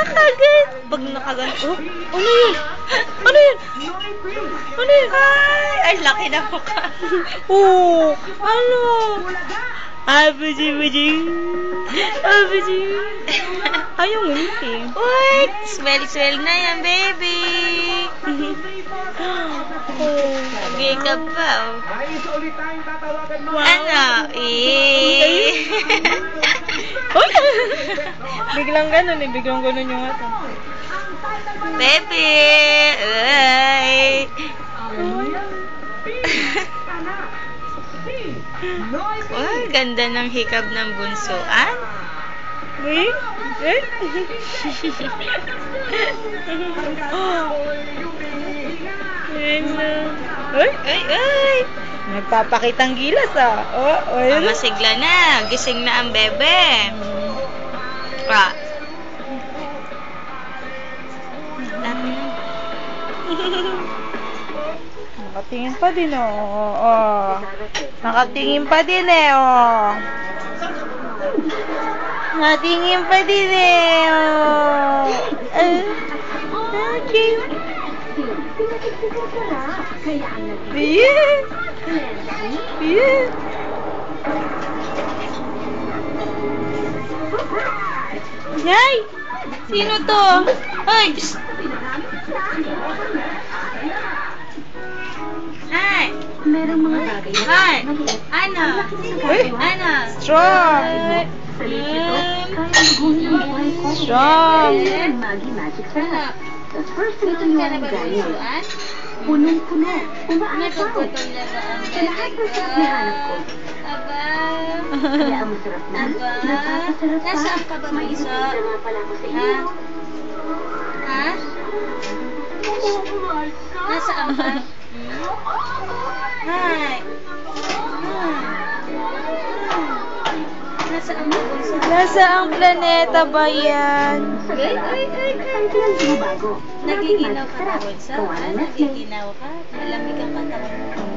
Agad. Pag nakaganto. Oh, ano yun? Ano yun? Ano yun? Ay, laki na mukha. Oh, ano? Abuji. Ayaw ngunit eh. Wait! Smell na yan, baby. Oh. Lagi ka pa, oh. Wow. Ano? Uy! Biglang ganun eh. Biglang ganun yung ato. Baby! Ay! Oh, ganda ng hikab ng bunsoan. Uy! Eh? Uy! Ay! Nagpapakitang gilas ah. Oh, ayun. Masigla na. Gising na ang bebe. Ah. Nakatingin pa din oh. Nakatingin pa din eh oh. Nakatingin pa din eh oh. Okay. Yes. Yay! Sino to? Ay! Hi! Merong mga bagay na Hi! Ano? Ano? Strong! Strong! Magic sarap. The first Gutom thing ka you na ba, are ganyan. bunsoan? Punong-puno. Umaasaw. Nagugutom na ba ang Sa lahat ng sarap na hanap ko. Aba. Kaya ang masarap na. Aba. Napapasarap pa. Nasaan ka ba, May bunso? isip na nga pala ko sa Ha? iyo. Ha? Nasaan ka? Hi! Nasaan ka, bunso? Nasa ang planeta ba yan? Hindi bago. Nagiginaw ka na, bunso? Nagiginaw ka? Malamig ang katawan mo.